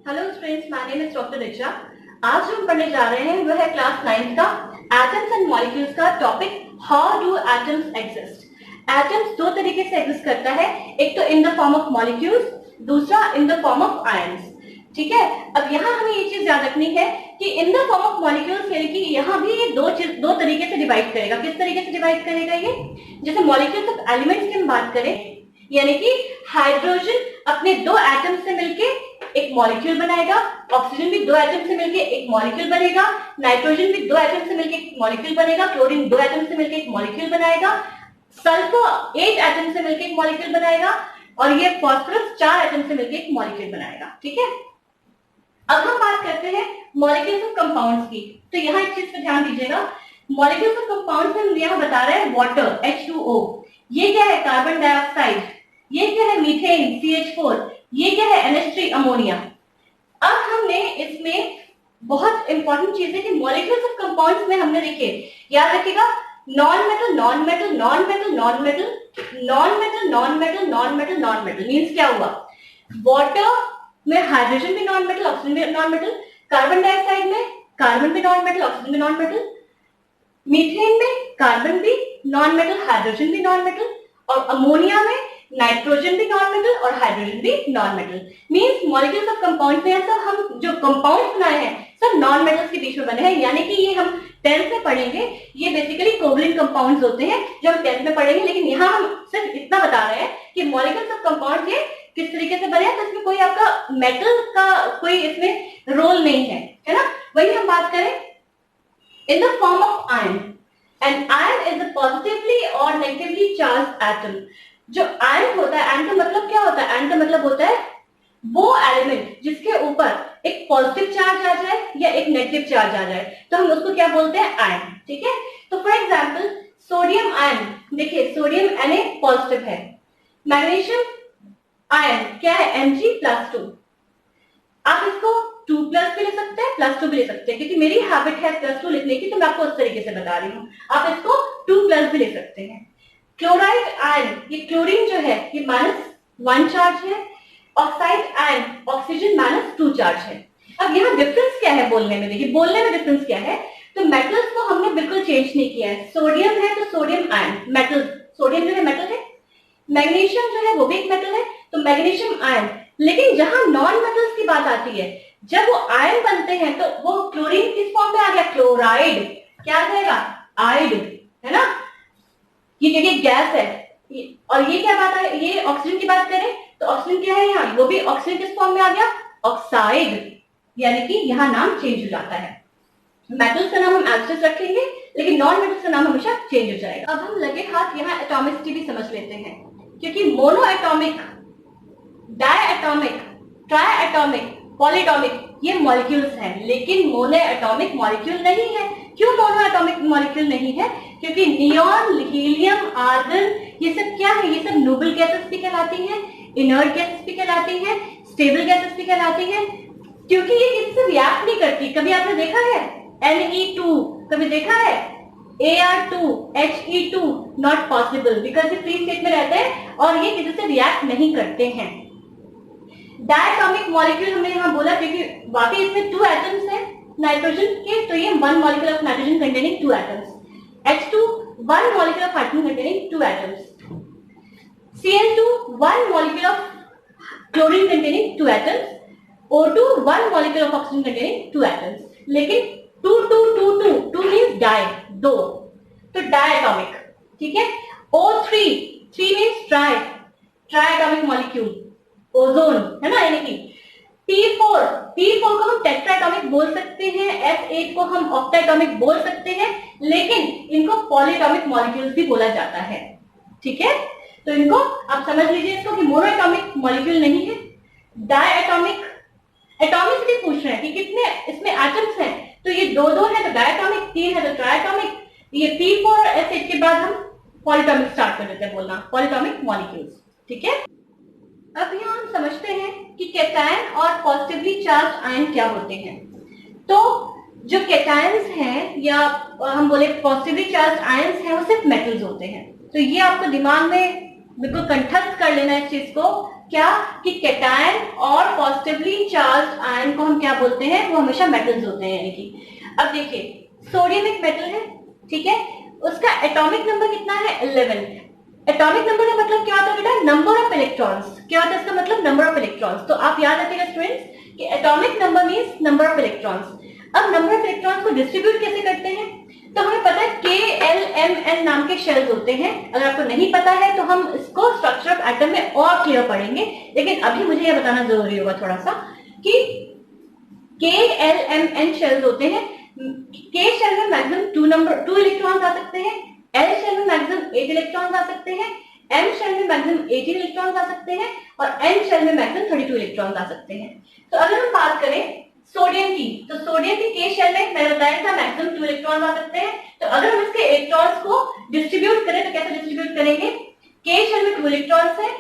Hello students, my name is doctor Richa. आज हम पढ़ने जा रहे हैं वो है क्लास 9 का एटम्स एंड मॉलिक्यूल्स का topic how do atoms exist. Atoms दो तरीके से एग्जिस्ट करता है, एक तो in the form of molecules, दूसरा in the form of ions. ठीक है, अब यहाँ हमें ये चीज याद रखनी है कि इन द फॉर्म ऑफ मॉलिक्यूल्स यानी कि यहाँ भी ये दो तरीके से डिवाइड करेगा। किस तरीके से डिवाइड करेगा ये? जैसे मॉलिक्यूल्स ऑफ एलिमेंट्स की हम बात करें, यानी कि हाइड्रोजन अपने दो एटम से मिलके एक मॉलिक्यूल बनाएगा, ऑक्सीजन भी दो एटम से मिलके एक मॉलिक्यूल बनेगा, नाइट्रोजन भी दो एटम से मिलके एक मॉलिक्यूल बनेगा, क्लोरीन दो एटम से मिलके एक मॉलिक्यूल बनाएगा, सल्फर 8 एटम से मिलके एक मॉलिक्यूल बनाएगा और ये फास्फोरस 4 एटम से मिलके एक मॉलिक्यूल बनाएगा। ठीक है, अब हम बात करते हैं मॉलिक्यूल्स ऑफ कंपाउंड्स की। तो यहाँ एक चीज पे ध्यान दीजिएगा, मॉलिक्यूल्स ऑफ कंपाउंड्स में हम यहाँ बता रहे हैं वाटर H2O, ये क्या है कार्बन डाइऑक्साइड, ये क्या है मीथेन CH4, ये क्या है NH3 अमोनिया। अब हमने इसमें बहुत इंपॉर्टेंट चीज है कि मॉलिक्यूल्स ऑफ कंपाउंड्स में हमने देखिए याद रखिएगा non metal non metal non metal non metal non metal non metal non metal non metal means क्या हुआ? वाटर में हाइड्रोजन भी नॉन मेटल ऑक्सीजन भी नॉन मेटल, कार्बन डाइऑक्साइड में कार्बन भी नॉन मेटल ऑक्सीजन भी नॉन मेटल, मीथेन में carbon भी नॉन मेटल हाइड्रोजन भी नॉन मेटल और अमोनिया में नाइट्रोजन भी नॉन मेटल और हाइड्रोजन भी non metal. Means molecules of compounds में सब हम जो कंपाउंड्स बनाए हैं सब नॉन मेटल्स के बीच में बने हैं, यानी कि ये हम 10th में पढ़ेंगे। ये बेसिकली कोवलेंट कंपाउंड्स होते हैं जो हम 10th में पढ़ेंगे, लेकिन यहाँ हम सिर्फ इतना बता रहे हैं कि मॉलिक्यूल्स ऑफ कंपाउंड्स ये किस तरीके से बने हैं, तो इसमें कोई आपका मेटल का कोई इसमें रोल नहीं है ना। वही हम बात करें in the form of ion. An ion is a positively or negatively charged atom. जो आयन होता है, आयन का मतलब क्या होता है? आयन का मतलब होता है वो एलिमेंट जिसके ऊपर एक पॉजिटिव चार्ज आ जाए या एक नेगेटिव चार्ज आ जाए, तो हम उसको क्या बोलते हैं? आयन। ठीक है, तो फॉर एग्जांपल सोडियम आयन, देखिए सोडियम Na पॉजिटिव है, मैग्नीशियम आयन क्या है? Mg+2। आप इसको 2+ भी ले सकते हैं, +2 भी ले सकते हैं, क्योंकि मेरी हैबिट है +2 लिखने की, तो मैं आपको उस तरीके से बता रही हूँ। आप इसको 2+ भी ले सकते हैं। क्लोराइड आयन, ये क्लोरीन जो है ये -1 चार्ज है, ऑक्साइड आयन ऑक्सीजन -2 चार्ज है। अब यहाँ डिफरेंस क्या है बोलने में? देखिए बोलने में डिफरेंस क्या है, तो मेटल्स को हमने बिल्कुल चेंज नहीं किया है। सोडियम है तो सोडियम आयन मेटल, सोडियम जो है मेटल है, मैग्नीशियम जो है वो भी एक मेटल है तो मैग्नीशियम आयन। लेकिन जहां नॉन मेटल्स की बात आती है, जब वो आयन बनते हैं तो वो क्लोरीन किस फॉर्म में आ गया? क्लोराइड। क्या आ जाएगा? आइड, है ना। ये देखिए गैस है, और ये क्या बात है? ये ऑक्सीजन की बात करें तो ऑक्सीजन क्या है यहाँ? वो भी ऑक्सीजन किस फॉर्म में आ गया? ऑक्साइड, यानी कि यहाँ नाम चेंज हो जाता है। मेटल्स का नाम हम एस्टेरिस्क रखेंगे, लेकिन नॉन मेटल्स का नाम हमेशा चेंज हो जाएगा। अब हम लगे हाथ यहाँ एटॉमिसिटी भी समझ लेते हैं, क्योंकि monoatomic, diatomic, triatomic, polyatomic ये मॉलिक्यूल्स हैं, लेकिन मोनो एटॉमिक मॉलिक्यूल नहीं है। क्यों मोनो एटॉमिक मॉलिक्यूल नहीं है? क्योंकि नियॉन, हीलियम, आर्गन ये सब क्या है? ये सब नोबल गैसेस भी कहलाती हैं, इनर्ट गैसेस भी कहलाती हैं, स्टेबल गैसेस भी कहलाती हैं, क्योंकि ये किससे रिएक्ट नहीं करती। कभी आपने देखा है Ne2? कभी देखा है Ar2, He2? Not possible, because ये फ्री स्टेट में रहते हैं और ये किसी से रिएक्ट नहीं करते हैं। डायटॉमिक मॉलिक्यूल हमने यहाँ बोला क्योंकि वाकई इसमें 2 एटम्स हैं नाइट्रोजन के, तो ये 1 molecule of nitrogen containing 2 atoms, H2 1 molecule of hydrogen containing 2 atoms, Cl2 1 molecule of chlorine containing 2 atoms, O2 1 molecule of oxygen containing 2 atoms. लेकिन 2 2 2 2 2 मींस डाई, 2, तो डायटॉमिक। ठीक है, O3 3 means try, triatomic molecule, ozone, है ना। यानी कि P4 को हम टेट्राएटॉमिक बोल सकते हैं, F8 को हम ऑक्टाएटॉमिक बोल सकते हैं, लेकिन इनको पॉलीएटॉमिक मॉलिक्यूल्स भी बोला जाता है। ठीक है, तो इनको आप समझ लीजिए इसको कि मोनोएटॉमिक मॉलिक्यूल नहीं है। डायएटॉमिक, एटॉमिसिटी पूछ रहे हैं कि कितने इसमें एटम्स हैं, तो ये 2 है तो डायएटॉमिक, 3 है तो ट्राइएटॉमिक। ये P4 और S8 के बाद हम पॉलीएटॉमिक स्टार्ट कर देते हैं बोलना, पॉलीएटॉमिक मॉलिक्यूल्स। ठीक है, अब यहाँ हम समझते हैं कि कैटायन और पॉजिटिवली चार्ज आयन क्या होते हैं। तो जो कैटायंस हैं या हम बोले पॉजिटिवली चार्ज आयंस हैं वो सिर्फ मेटल्स होते हैं। तो ये आपको दिमाग में बिल्कुल कंठस्थ कर लेना है इस चीज को क्या कि कैटायन और पॉजिटिवली चार्ज आयन को हम क्या बोलते हैं, वो हमेशा मेटल्स होते हैं। यानी कि अब देखिए सोडियम एक मेटल है, ठीक है, उसका एटॉमिक नंबर कितना है 11। एटॉमिक नंबर का मतलब क्या होता है बेटा, नंबर ऑफ इलेक्ट्रॉन्स। क्या होता है इसका मतलब, नंबर ऑफ इलेक्ट्रॉन्स। तो आप याद रखिएगा स्टूडेंट्स कि atomic number means number of electrons. अब नंबर ऑफ इलेक्ट्रॉन्स को डिस्ट्रीब्यूट कैसे करते हैं, तो हमें पता है KLMN नाम के शेल्स होते हैं। अगर आपको नहीं पता है तो हम इसको स्ट्रक्चर ऑफ एटम में और क्लियर पढ़ेंगे, लेकिन अभी मुझे यह बताना जरूरी होगा थोड़ा सा कि KLMN शेल्स होते हैं। K शेल में मैक्सिमम 2 इलेक्ट्रॉन्स आ सकते हैं, L शेल में मैक्सिमम 8 इलेक्ट्रॉन्स आ सकते हैं, M शेल में मैक्सिमम 18 इलेक्ट्रॉन्स आ सकते हैं और N शेल में मैक्सिमम 32 इलेक्ट्रॉन्स आ सकते हैं। तो अगर हम बात करें सोडियम की, तो सोडियम की K शेल में मैंने बताया था मैक्सिमम 2 इलेक्ट्रॉन्स आ सकते हैं। तो अगर हम इसके इलेक्ट्रॉन्स को डिस्ट्रीब्यूट करें तो कैसे डिस्ट्रीब्यूट करेंगे, K शेल में 2 इलेक्ट्रॉन्स है,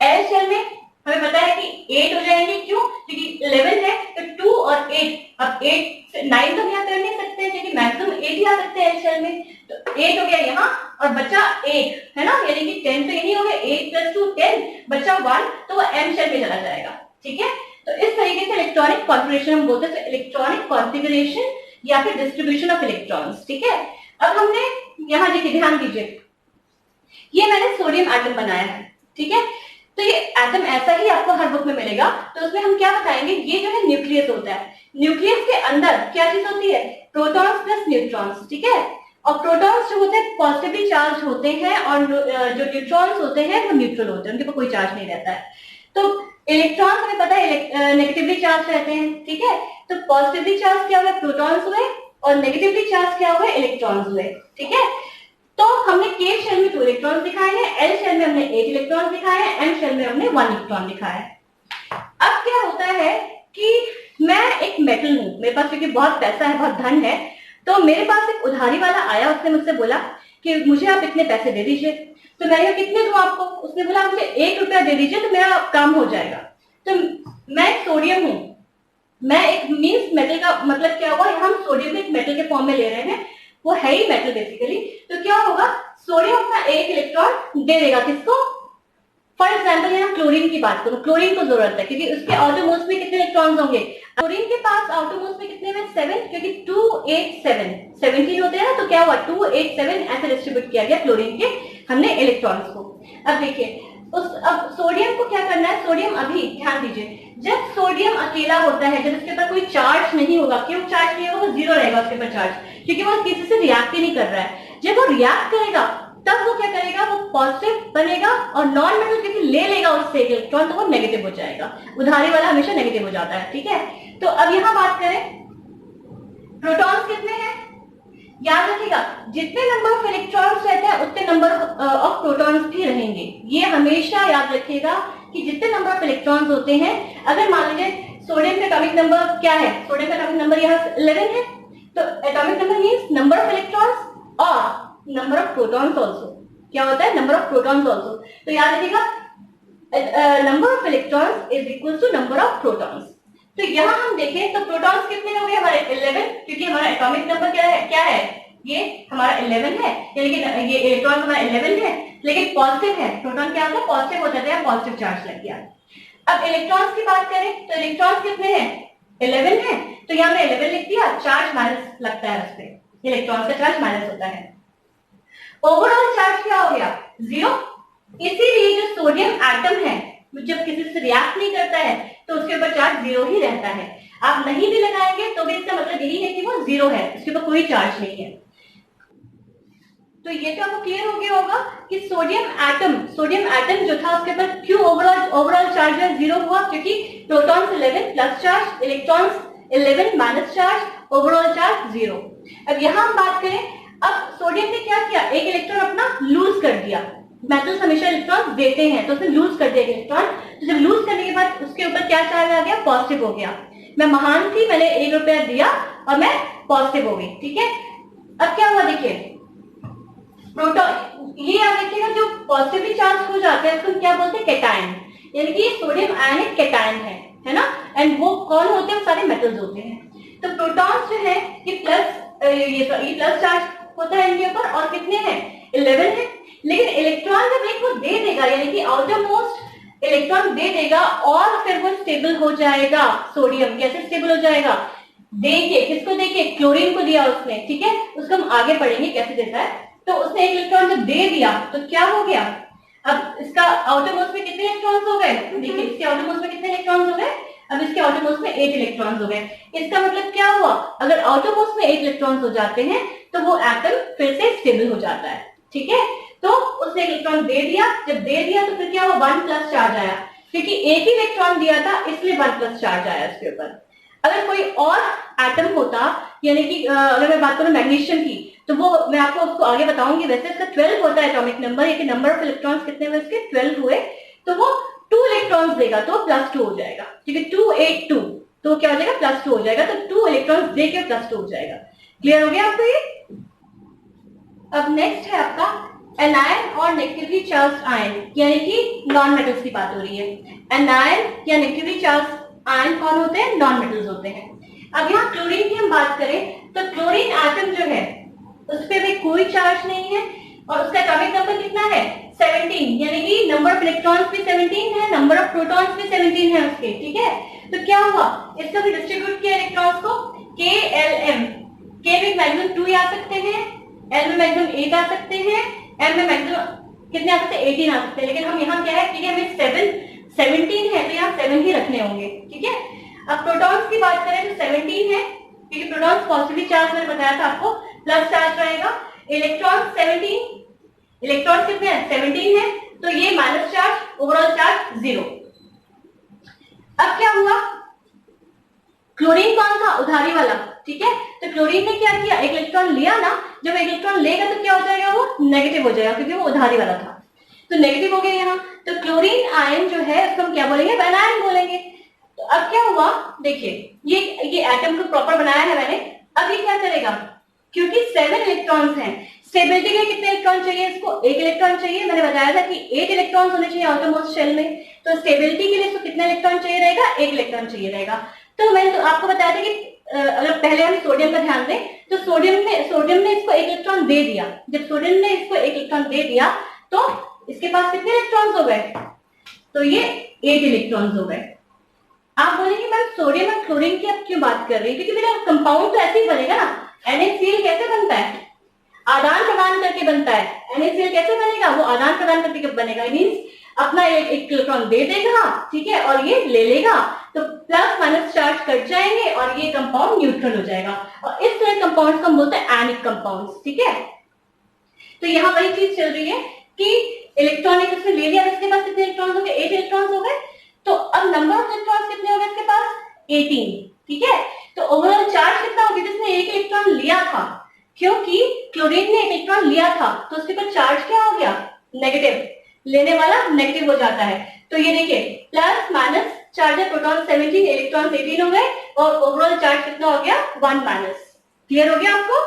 L शेल में हमें पता है कि 8 हो जाएंगे, क्यों, क्योंकि 11 है तो 2 और 8, अब 8 से 9 तो यहाँ कर नहीं सकते हैं क्योंकि मैक्सिमम 8 ही आ सकते हैं L शेल में, तो 8 हो गया यहाँ और बचा 1 है ना, यानी कि 10 तो यही हो गया, 8 + 2 10, बचा 1, तो वो M शेल में चला जाएगा। ठीक है, तो इस तरीके से इलेक्ट्रॉनिक कॉन्फ़िगरेशन हम बोलते हैं, इलेक्ट्रॉनिक कॉन्फ़िगरेशन या फिर डिस्ट्रीब्यूशन ऑफ इलेक्ट्रॉन्स। ठीक है, अब हमने यहाँ देखिए, ध्यान दीजिए, ये मैंने सोडियम एटम बनाया है। ठीक है, तो ये एटम ऐसा ही आपको हर बुक में मिलेगा। तो उसमें हम क्या बताएंगे, ये जो है न्यूक्लियस होता है, न्यूक्लियस के अंदर क्या चीज होती है, प्रोटॉन्स प्लस न्यूट्रॉन्स। ठीक है, और प्रोटॉन्स जो होते हैं पॉजिटिवली चार्ज होते हैं और जो न्यूट्रॉन्स होते हैं वो न्यूट्रल होते हैं, उनके ऊपर कोई चार्ज नहीं रहता है। तो इलेक्ट्रॉन्स हमें पता है नेगेटिवली चार्ज रहते हैं। ठीक है, तो पॉजिटिवली चार्ज क्या हुआ, प्रोटॉन्स हुए, और नेगेटिवली चार्ज क्या हुए, इलेक्ट्रॉन्स हुए। ठीक है, तो हमने K शेल में 2 इलेक्ट्रॉन्स दिखाए हैं, L शेल में हमने 8 इलेक्ट्रॉन्स दिखाए हैं, M शेल में हमने 1 इलेक्ट्रॉन दिखाया है। अब क्या होता है कि मैं एक मेटल हूं, मेरे पास क्योंकि बहुत पैसा है, बहुत धन है, तो मेरे पास एक उधारी वाला आया, उसने मुझसे बोला कि मुझे आप इतने पैसे दे दीजिए। तो मैंने कितने दूं आपको, उसने बोला मुझे 1 रुपया दे दीजिए तो मेरा काम हो जाएगा। तो मैं एक सोडियम हूं, मैं एक मीन्स मेटल का मतलब क्या हुआ, हम सोडियम को एक मेटल के फॉर्म में ले रहे हैं, वो है ही मेटल बेसिकली। तो क्या होगा, सोडियम अपना 1 इलेक्ट्रॉन दे देगा किसको, फॉर एग्जाम्पल यहाँ क्लोरीन की बात करूं, क्लोरीन को जरूरत है क्योंकि उसके आउटरमोस्ट में कितने इलेक्ट्रॉन्स होंगे, क्लोरीन के पास आउटरमोस्ट में कितने में 7, क्योंकि 2 8 7 17 होते हैं ना, तो क्या हुआ 2 8 7 ऐसे डिस्ट्रीब्यूट किया गया क्लोरीन के हमने इलेक्ट्रॉन्स को। अब देखिए अब सोडियम को क्या करना है, सोडियम अभी ध्यान दीजिए, जब सोडियम अकेला होता है, जब उसके ऊपर कोई चार्ज नहीं होगा, क्यों चार्ज नहीं होगा, वो 0 रहेगा उसके ऊपर चार्ज, क्योंकि वो किसी से रिएक्ट ही नहीं कर रहा है। जब वो रिएक्ट करेगा तब वो क्या करेगा, वो पॉजिटिव बनेगा, और नॉन मेटल क्योंकि ले लेगा उससे इलेक्ट्रॉन, तो वो नेगेटिव हो जाएगा। उधारी वाला हमेशा नेगेटिव हो जाता है। ठीक है, तो अब यहां बात करें, प्रोटॉन्स कितने हैं, याद रखिएगा जितने नंबर ऑफ इलेक्ट्रॉन्स रहते हैं उतने नंबर ऑफ प्रोटॉन्स भी रहेंगे। ये हमेशा याद रखिएगा कि जितने नंबर ऑफ इलेक्ट्रॉन्स होते हैं, अगर मान लीजिए सोडियम का एटॉमिक नंबर क्या है, सोडियम का एटॉमिक नंबर यहाँ 11 है, तो atomic number means number of electrons और नंबर ऑफ प्रोटॉन्स आल्सो। क्या होता है, नंबर ऑफ प्रोटॉन्स आल्सो। तो याद रखिएगा number of electrons is equal to number of protons. तो यहां हम देखें तो प्रोटॉन्स कितने हो गए हमारे 11, क्योंकि हमारा एटॉमिक नंबर क्या है, ये हमारा 11 है, यानी कि ये इलेक्ट्रॉन हमारा 11 है, लेकिन पॉजिटिव है, प्रोटॉन क्या होता है, पॉजिटिव हो जाता है, पॉजिटिव चार्ज लग गया। अब इलेक्ट्रॉन्स की बात करें तो इलेक्ट्रॉन्स कितने हैं, 11 है, तो यहाँ मैं 11 लिख दिया, चार्ज माइनस लगता है उस पर, इलेक्ट्रॉन्स का चार्ज माइनस होता है। ओवरऑल चार्ज क्या हो गया, 0। इसीलिए जो सोडियम एटम है जब किसी से रिएक्ट नहीं करता है तो उसके ऊपर चार्ज 0 ही रहता है। आप नहीं भी लगाएंगे तो भी इसका मतलब यही है कि वो 0 है, उसके ऊपर कोई चार्ज नहीं है। तो ये तो आपको क्लियर हो गया होगा कि सोडियम एटम जो था उसके ऊपर क्यों ओवरऑल चार्ज 0 हुआ, क्योंकि protons 11 plus charge, electrons 11 minus charge, overall charge 0। अब यहां हम बात करें, अब सोडियम ने क्या किया, एक इलेक्ट्रॉन अपना लूज कर दिया, मेटल्स हमेशा इलेक्ट्रॉन देते हैं, तो उसने लूज कर दिया इलेक्ट्रॉन, तो जब लूज करने के बाद उसके ऊपर क्या चार्ज आ गया, पॉजिटिव हो गया। मैं महान थी, मैंने 1 रुपया दिया और मैं पॉजिटिव हो गई। ठीक है, अब क्या हुआ देखिए, प्रोटॉन ये याद रखिएगा, जो पॉजिटिवली चार्ज हो जाते हैं उसको क्या बोलते हैं, कैटायन, यानी कि सोडियम आयन एक कैटायन है ना, एंड वो कौन होते हैं, सारे मेटल्स होते हैं। तो प्रोटॉन्स जो है ये प्लस चार्ज होता है इनके ऊपर, और कितने हैं, 11 है, लेकिन इलेक्ट्रॉन जब एक वो दे देगा, यानी कि आउटर मोस्ट इलेक्ट्रॉन दे देगा और फिर वो स्टेबल हो जाएगा। सोडियम कैसे स्टेबल हो जाएगा? देखिए किसको देखिए, क्लोरीन को दिया उसने, ठीक है, उसको हम आगे पढ़ेंगे कैसे देता है। तो उसने एक इलेक्ट्रॉन जब दे दिया तो क्या हो गया, अब इसका आउटरमोस्ट में कितने इलेक्ट्रॉन्स हो गए? देखिए इसके आउटरमोस्ट में कितने इलेक्ट्रॉन्स हो गए? अब इसके आउटरमोस्ट में 8 इलेक्ट्रॉन्स हो गए। इसका मतलब क्या हुआ, अगर आउटरमोस्ट में 8 इलेक्ट्रॉन्स हो जाते हैं तो वो एटम फिर से स्टेबल हो जाता है, ठीक है। तो उसने इलेक्ट्रॉन दे दिया, जब दे दिया तो फिर क्या हुआ, 1 प्लस चार्ज आया, क्योंकि एक ही इलेक्ट्रॉन दिया था इसलिए 1 प्लस चार्ज आया इसके ऊपर। अगर कोई और एटम होता, यानी कि अगर मैं बात करूं मैग्नीशियम की, तो वो मैं आपको उसको आगे बताऊंगी। वैसे इसका 12 होता है एटॉमिक नंबर, ये नंबर ऑफ इलेक्ट्रॉन्स कितने हुए इसके, 12 हुए, तो वो 2 इलेक्ट्रॉन्स देगा तो +2 हो जाएगा, ठीक है, 2 8 2, तो क्या हो जाएगा, +2 हो जाएगा, तो 2 इलेक्ट्रॉन्स देके +2 हो जाएगा। क्लियर हो गया आपको ये? अब नेक्स्ट है आपका एनायन और नेगेटिवली चार्ज आयन, यानी कि नॉन मेटल्स की बात हो रही है। एनायन या नेगेटिवली चार्ज आयन कौन होते हैं? नॉन मेटल्स होते हैं। अब यहाँ क्लोरीन की हम बात करें तो क्लोरीन एटम जो है उस पर भी कोई चार्ज नहीं है और उसका एटॉमिक नंबर कितना है, 17, यानी कि नंबर ऑफ इलेक्ट्रॉन्स भी 17 है, नंबर ऑफ प्रोटॉन्स भी 17 है उसके, ठीक है। तो क्या हुआ, इसका भी डिस्ट्रीब्यूट किया इलेक्ट्रॉन्स को, KLM, K में मैक्सिमम 2 आ सकते हैं, L में मैक्सिमम 8 आ सकते हैं, M में मैक्सिमम कितने आ सकते हैं, 18 आ सकते हैं, लेकिन हम यहाँ क्या है, ठीक है, हमें 17 है तो यहाँ 7 ही रखने होंगे, ठीक है। अब प्रोटॉन्स की बात करें तो 17 है, क्योंकि प्रोटॉन्स पॉजिटिवली चार्ज मैंने बताया था आपको, प्लस चार्ज रहेगा। इलेक्ट्रॉन 17, इलेक्ट्रॉन कितने हैं, 17 है, तो ये माइनस चार्ज, ओवरऑल चार्ज 0। अब क्या हुआ, क्लोरीन कौन था, उधारी वाला, ठीक है। तो क्लोरीन ने क्या किया, एक इलेक्ट्रॉन लिया ना, जब इलेक्ट्रॉन लेगा तो क्या हो जाएगा, वो नेगेटिव हो जाएगा, क्योंकि वो उधारी वाला था, तो नेगेटिव हो गया यहाँ। तो क्लोरीन आयन जो है उसको हम क्या बोलेंगे, एनायन बोलेंगे। तो अब क्या हुआ, देखिए ये एटम को प्रॉपर बनाया है मैंने। अब ये क्या करेगा, क्योंकि 7 इलेक्ट्रॉन्स हैं, स्टेबिलिटी के कितने इलेक्ट्रॉन चाहिए इसको, 1 इलेक्ट्रॉन चाहिए। मैंने बताया था कि 8 इलेक्ट्रॉन्स होने चाहिए आउटरमोस्ट शेल में, तो स्टेबिलिटी के लिए इसको कितने इलेक्ट्रॉन चाहिए रहेगा, 1 इलेक्ट्रॉन चाहिए रहेगा। तो मैंने तो आपको बताया था कि अगर पहले हम सोडियम का ध्यान दें तो सोडियम ने इसको 1 इलेक्ट्रॉन दे दिया। जब सोडियम ने इसको 1 इलेक्ट्रॉन दे दिया तो इसके पास कितने इलेक्ट्रॉन्स हो गए, तो ये 8 इलेक्ट्रॉन्स हो गए। आप बोलेंगे मैम सोडियम और क्लोरीन की आप क्यों बात कर रही है, क्योंकि मेरा कंपाउंड तो ऐसे ही बनेगा ना। NaCl कैसे बनता है, आदान प्रदान करके बनता है। NaCl कैसे बनेगा, वो आदान प्रदान करके बनेगा, मींस अपना एक इलेक्ट्रॉन दे देगा, ठीक है, और ये ले लेगा, तो प्लस माइनस चार्ज कट जाएंगे और ये कंपाउंड न्यूट्रल हो जाएगा। और इस तरह कंपाउंड को हम बोलते हैं एनिक कंपाउंड्स, ठीक है। तो यहाँ वही चीज चल रही है कि इलेक्ट्रॉन एक उसने ले लिया, इसके पास कितने इलेक्ट्रॉन हो गए, 8 इलेक्ट्रॉन हो गए। तो अब नंबर ऑफ इलेक्ट्रॉन्स कितने हो गए इसके पास, 18, ठीक है। तो ओवरऑल चार्ज कितना हो गया, जिसने एक इलेक्ट्रॉन लिया था, क्योंकि क्लोरीन ने एक इलेक्ट्रॉन लिया था तो उसके ऊपर चार्ज क्या हो गया, नेगेटिव, लेने वाला नेगेटिव हो जाता है। तो ये देखिए प्लस माइनस चार्ज है, प्रोटॉन 17, इलेक्ट्रॉन 18 हो गए और ओवरऑल चार्ज कितना हो गया, 1 माइनस। क्लियर हो गया आपको?